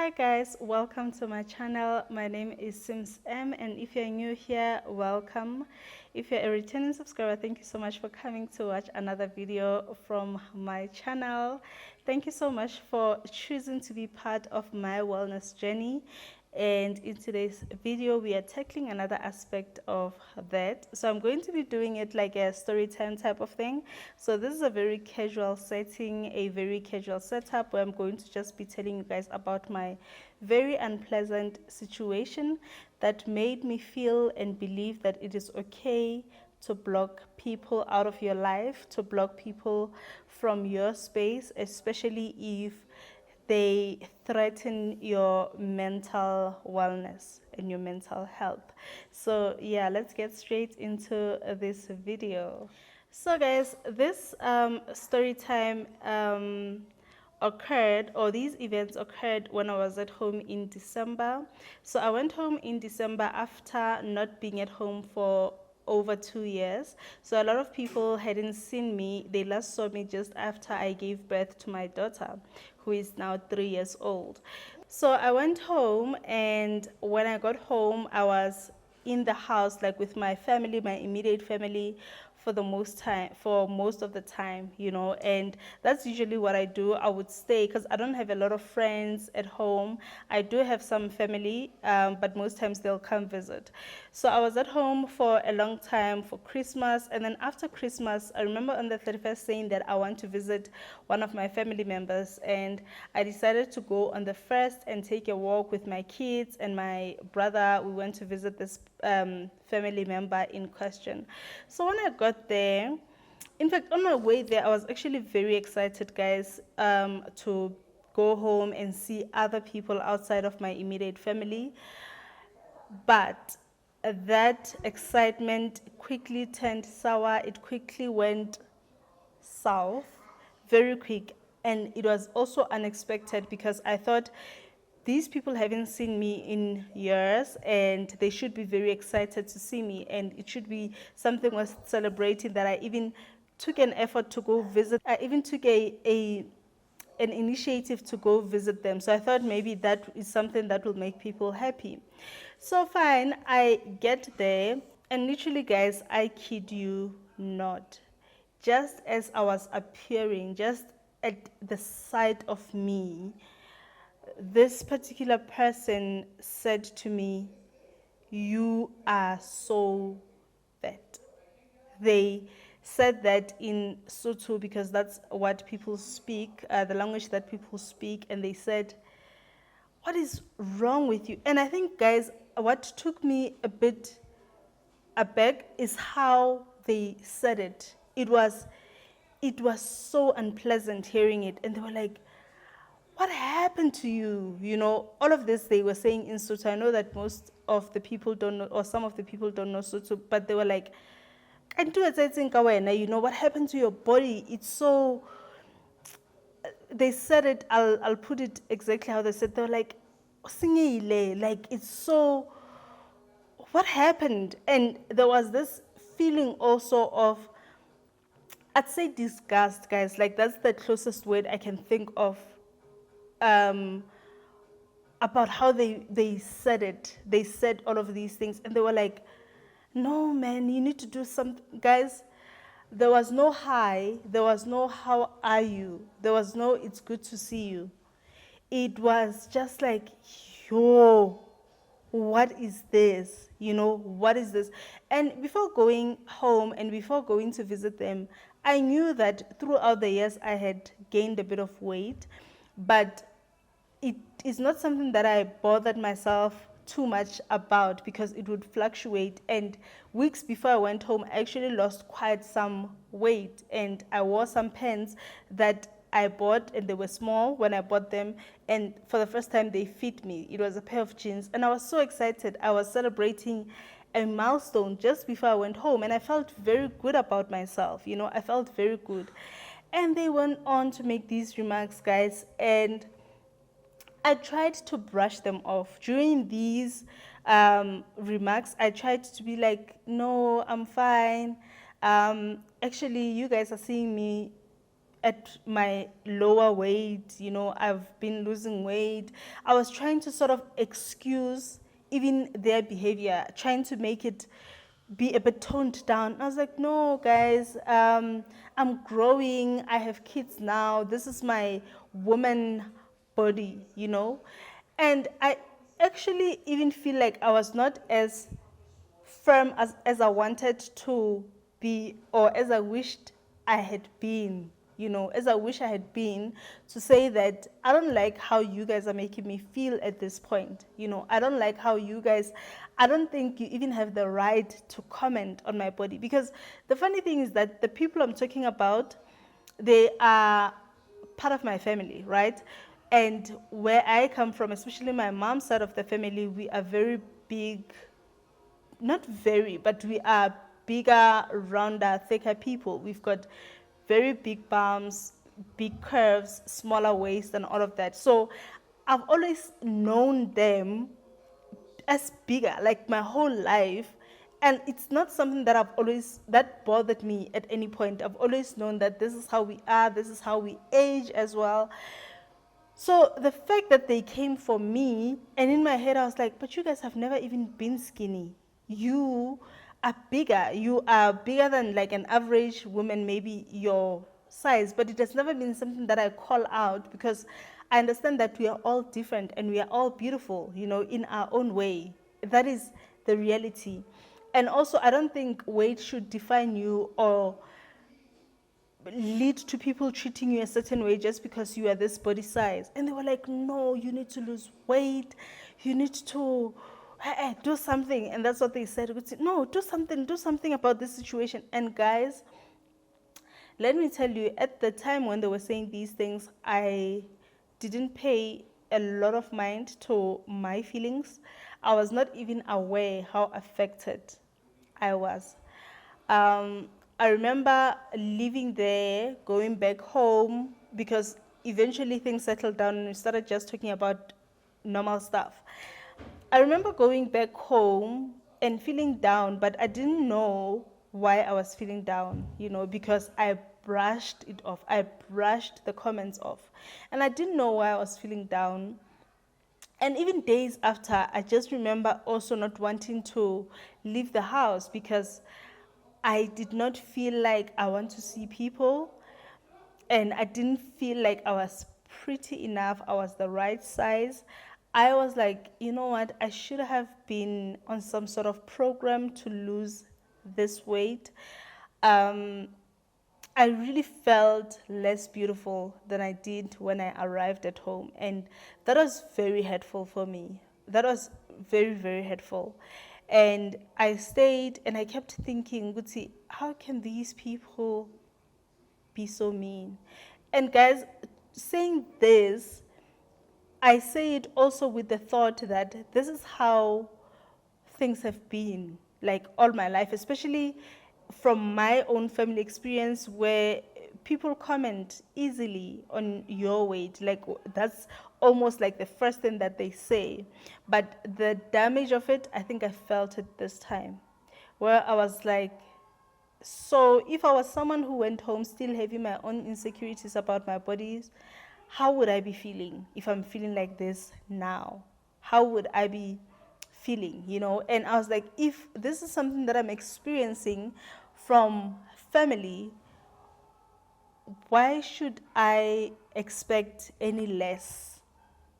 Hi guys, welcome to my channel. My name is Sims M, and if you're new here, welcome. If you're a returning subscriber, thank you so much for coming to watch another video from my channel. Thank you so much for choosing to be part of my wellness journey. And in today's video, we are tackling another aspect of that. So I'm going to be doing it like a story time type of thing. So this is a very casual setting, a very casual setup where I'm going to just be telling you guys about my very unpleasant situation that made me feel and believe that it is okay to block people out of your life, to block people from your space, especially if they threaten your mental wellness and your mental health. So yeah, let's get straight into this video. So guys, this story time occurred, or these events occurred when I was at home in December. So I went home in December after not being at home for over 2 years. So a lot of people hadn't seen me. They last saw me just after I gave birth to my daughter, who is now 3 years old. So I went home, and when I got home, I was in the house, like with my family, my immediate family, for most of the time, and that's usually what I do. I would stay because I don't have a lot of friends at home. I do have some family, but most times they'll come visit. So I was at home for a long time for Christmas, and then after Christmas, I remember on the 31st saying that I want to visit one of my family members, and I decided to go on the 1st and take a walk with my kids and my brother. We went to visit this family member in question. So when I got there, in fact, on my way there, I was actually very excited, guys, to go home and see other people outside of my immediate family. But that excitement quickly turned sour. It quickly went south, very quick. And it was also unexpected because I thought these people haven't seen me in years and they should be very excited to see me, and it should be something worth celebrating that I even took an effort to go visit. I even took an initiative to go visit them. So I thought maybe that is something that will make people happy. So fine, I get there, and literally, guys, I kid you not, just as I was appearing, just at the sight of me, this particular person said to me, "You are so fat." They said that in Sotho because that's what people speak, the language that people speak, and they said, "What is wrong with you?" And I think, guys, what took me a bit aback is how they said it. It was so unpleasant hearing it, and they were like, "What happened to you?" All of this they were saying in Sotho. I know that most of the people don't know, or some of the people don't know Sotho, but they were like, "What happened to your body? It's so..." They said it, I'll put it exactly how they said. They were like, "Singile, like it's so..." What happened? And there was this feeling also of, I'd say, disgust, guys. Like, that's the closest word I can think of, um, about how they said it. They said all of these things, and they were like, "No, man, you need to do something." Guys, there was no hi, there was no "how are you," there was no "it's good to see you." It was just like, "Yo, what is this? What is this?" And before going home and before going to visit them, I knew that throughout the years I had gained a bit of weight, but it is not something that I bothered myself too much about because it would fluctuate. And weeks before I went home, I actually lost quite some weight, and I wore some pants that I bought, and they were small when I bought them, and for the first time they fit me. It was a pair of jeans, and I was so excited. I was celebrating a milestone just before I went home, and I felt very good about myself. I felt very good. And they went on to make these remarks, guys, and I tried to brush them off. During these remarks, I tried to be like, "No, I'm fine. Actually, you guys are seeing me at my lower weight, I've been losing weight. I was trying to sort of excuse even their behavior, trying to make it be a bit toned down. I was like, no, guys, I'm growing. I have kids now. This is my woman body. And I actually even feel like I was not as firm as I wanted to be, or as I wished I had been, as I wish I had been, to say that I don't like how you guys are making me feel at this point. I don't like how you guys, I don't think you even have the right to comment on my body. Because the funny thing is that the people I'm talking about, they are part of my family, right? And where I come from, especially my mom's side of the family, we are very big, not very, but we are bigger, rounder, thicker people. We've got very big bums, big curves, smaller waist, and all of that. So I've always known them as bigger, like my whole life. And it's not something that bothered me at any point. I've always known that this is how we are, this is how we age as well. So the fact that they came for me, and in my head I was like, but you guys have never even been skinny. You are bigger. You are bigger than like an average woman, maybe your size, but it has never been something that I call out, because I understand that we are all different and we are all beautiful, in our own way. That is the reality. And also, I don't think weight should define you or lead to people treating you a certain way just because you are this body size. And they were like, no, you need to lose weight, you need to do something. And that's what they said. No, do something about this situation. And guys, let me tell you, at the time when they were saying these things, I didn't pay a lot of mind to my feelings. I was not even aware how affected I was. Um, I remember leaving there, going back home, because eventually things settled down and we started just talking about normal stuff. I remember going back home and feeling down, but I didn't know why I was feeling down, because I brushed it off. I brushed the comments off. And I didn't know why I was feeling down. And even days after, I just remember also not wanting to leave the house because I did not feel like I want to see people, and I didn't feel like I was pretty enough. I was the right size. I was like, you know what? I should have been on some sort of program to lose this weight. Um, I really felt less beautiful than I did when I arrived at home. And that was very hurtful for me. That was very, very hurtful. And I stayed and I kept thinking, Guti, how can these people be so mean? And guys, saying this, I say it also with the thought that this is how things have been like all my life, especially from my own family experience, where people comment easily on your weight. Like that's almost like the first thing that they say. But the damage of it, I think I felt it this time, where I was like, so if I was someone who went home still having my own insecurities about my bodies, how would I be feeling if I'm feeling like this now? How would I be feeling? And I was like, if this is something that I'm experiencing from family, why should I expect any less?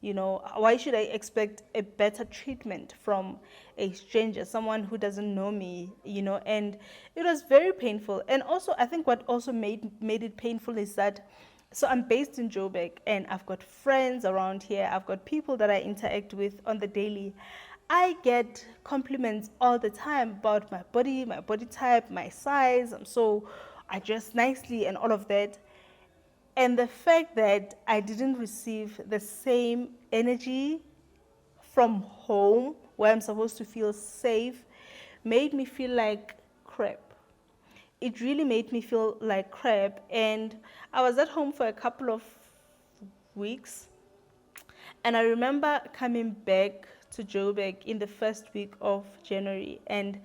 Why should I expect a better treatment from a stranger, someone who doesn't know me? And it was very painful. And also, I think what also made it painful is that, so I'm based in Joburg and I've got friends around here. I've got people that I interact with on the daily. I get compliments all the time about my body type, my size. I dress nicely and all of that. And the fact that I didn't receive the same energy from home, where I'm supposed to feel safe, made me feel like crap. It really made me feel like crap. And I was at home for a couple of weeks. And I remember coming back to Joburg in the first week of January. And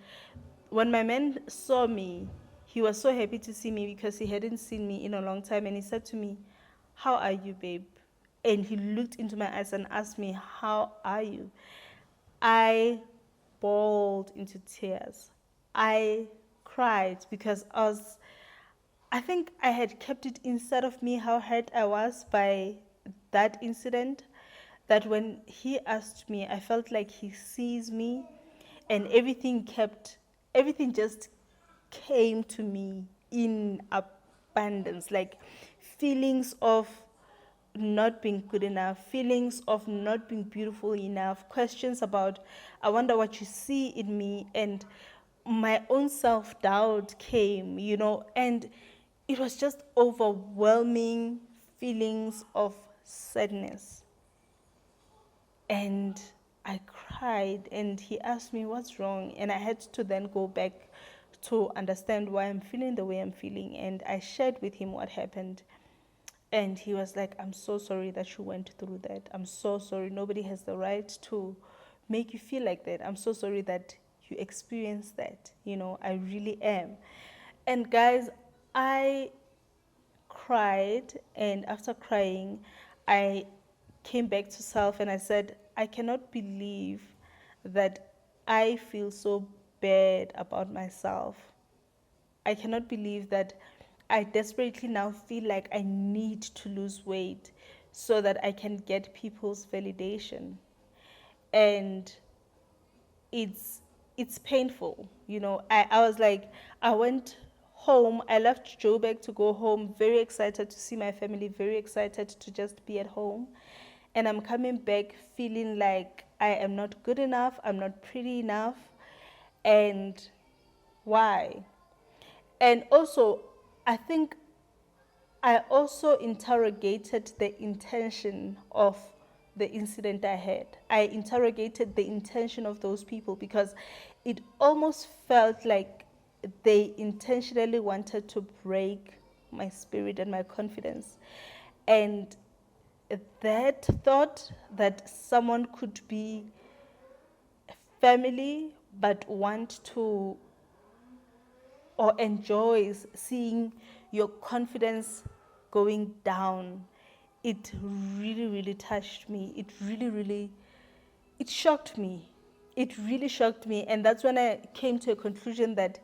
when my man saw me, He was so happy to see me because he hadn't seen me in a long time. And he said to me, "How are you, babe?" And he looked into my eyes and asked me, "How are you?" I bawled into tears. I cried because I think I had kept it inside of me how hurt I was by that incident. That when he asked me, I felt like he sees me, and everything just came to me in abundance, like feelings of not being good enough, feelings of not being beautiful enough, questions about, I wonder what you see in me, and my own self doubt came, and it was just overwhelming feelings of sadness. And I cried, and he asked me, "What's wrong?" And I had to then go back to understand why I'm feeling the way I'm feeling. And I shared with him what happened. And he was like, "I'm so sorry that you went through that. I'm so sorry. Nobody has the right to make you feel like that. I'm so sorry that you experienced that. I really am." And guys, I cried, and after crying, I came back to self and I said, "I cannot believe that I feel so bad about myself. I cannot believe that I desperately now feel like I need to lose weight so that I can get people's validation." And it's it's painful. I was like, I went home, I left Joburg to go home, very excited to see my family, very excited to just be at home. And I'm coming back feeling like I am not good enough, I'm not pretty enough. And why? And also, I think I also interrogated the intention of the incident I had. I interrogated the intention of those people because it almost felt like they intentionally wanted to break my spirit and my confidence. And that thought that someone could be family but want to or enjoys seeing your confidence going down, it really, really touched me. It shocked me. It really shocked me. And that's when I came to a conclusion that,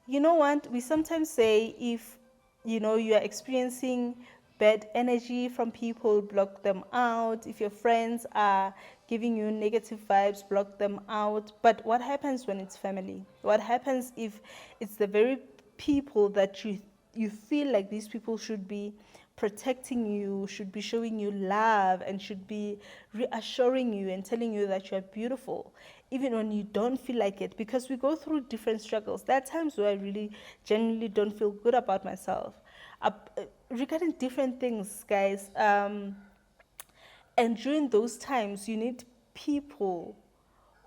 you know what, we sometimes say if, you are experiencing bad energy from people, block them out. If your friends are giving you negative vibes, block them out. But what happens when it's family? What happens if it's the very people that you feel like these people should be protecting you, should be showing you love, and should be reassuring you and telling you that you're beautiful, even when you don't feel like it? Because we go through different struggles. There are times where I really genuinely don't feel good about myself, regarding different things, guys. And during those times, you need people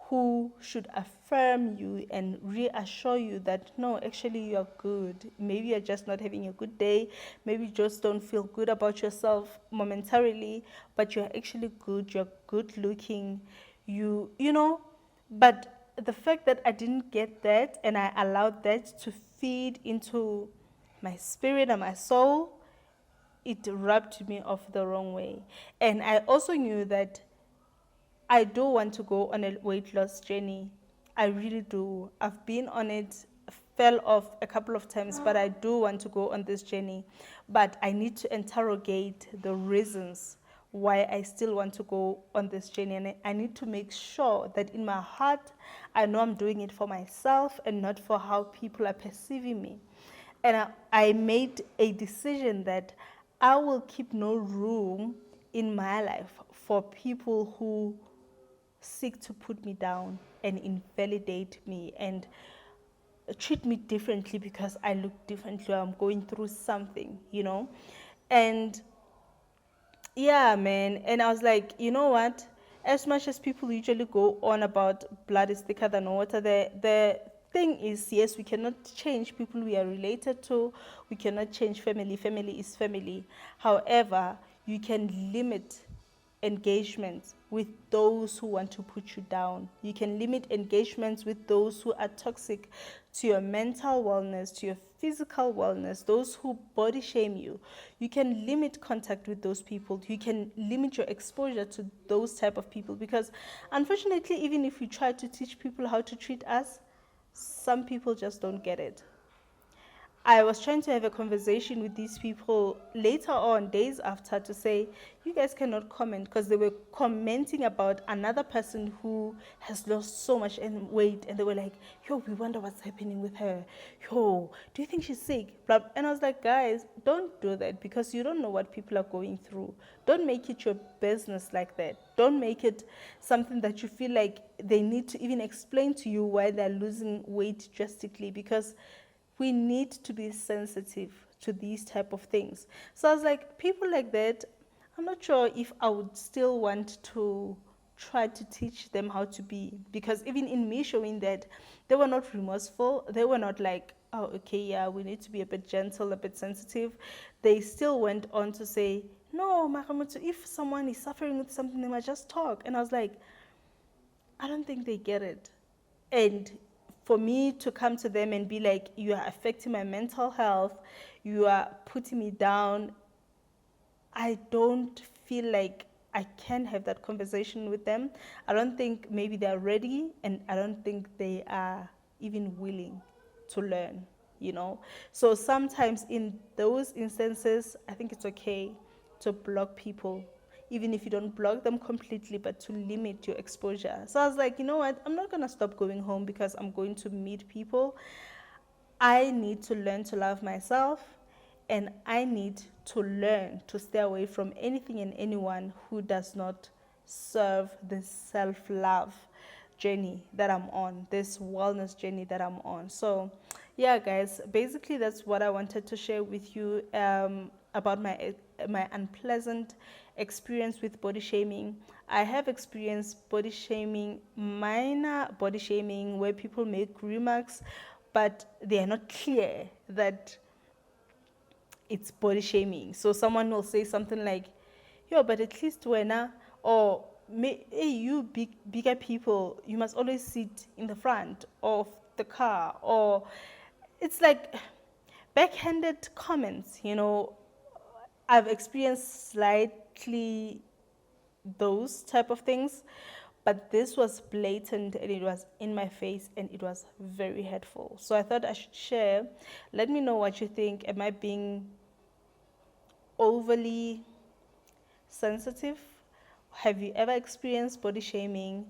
who should affirm you and reassure you that no, actually you are good. Maybe you're just not having a good day. Maybe you just don't feel good about yourself momentarily, but you're actually good. You're good looking. You know, but the fact that I didn't get that and I allowed that to feed into my spirit and my soul, it rubbed me off the wrong way. And I also knew that I do want to go on a weight loss journey. I really do. I've been on it, fell off a couple of times, but I do want to go on this journey. But I need to interrogate the reasons why I still want to go on this journey. And I need to make sure that in my heart, I know I'm doing it for myself and not for how people are perceiving me. And I made a decision that I will keep no room in my life for people who seek to put me down and invalidate me and treat me differently because I look differently or I'm going through something. And yeah, man. And I was like, you know what? As much as people usually go on about blood is thicker than water, the thing is, yes, we cannot change people we are related to. We cannot change family. Family is family. However, you can limit engagement with those who want to put you down. You can limit engagements with those who are toxic to your mental wellness, to your physical wellness, those who body shame you. You can limit contact with those people. You can limit your exposure to those type of people, because unfortunately, even if we try to teach people how to treat us, some people just don't get it. I was trying to have a conversation with these people later on, days after, to say, you guys cannot comment, because they were commenting about another person who has lost so much weight, and they were like, yo, we wonder what's happening with her. Yo, do you think she's sick? And I was like, guys, don't do that, because you don't know what people are going through. Don't make it your business like that. Don't make it something that you feel like they need to even explain to you why they're losing weight drastically, because we need to be sensitive to these type of things. So I was like, people like that, I'm not sure if I would still want to try to teach them how to be, because even in me showing that, they were not remorseful. They were not like, oh, okay, yeah, we need to be a bit gentle, a bit sensitive. They still went on to say, no, Makamutu, if someone is suffering with something, they might just talk. And I was like, I don't think they get it. And for me to come to them and be like, you are affecting my mental health, you are putting me down, I don't feel like I can have that conversation with them. I don't think maybe they're ready, and I don't think they are even willing to learn, you know. So sometimes in those instances, I think it's okay to block people, even if you don't block them completely, but to limit your exposure. So I was like, you know what, I'm not going to stop going home because I'm going to meet people. I need to learn to love myself, and I need to learn to stay away from anything and anyone who does not serve this self-love journey that I'm on, this wellness journey that I'm on. So yeah, guys, basically that's what I wanted to share with you about my unpleasant experience with body shaming. I have experienced body shaming, minor body shaming, where people make remarks, but they are not clear that it's body shaming. So someone will say something like, yo, but at least when, or hey, you bigger people, you must always sit in the front of the car. Or it's like backhanded comments, you know. I've experienced slightly those type of things, but this was blatant, and it was in my face, and it was very hurtful. So I thought I should share. Let me know what you think. Am I being overly sensitive? Have you ever experienced body shaming?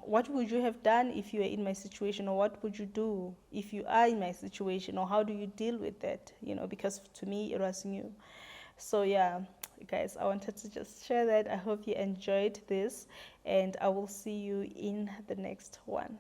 What would you have done if you were in my situation, or what would you do if you are in my situation, or how do you deal with that? You know, because to me it was new. So yeah, guys, I wanted to just share that. I hope you enjoyed this, and I will see you in the next one.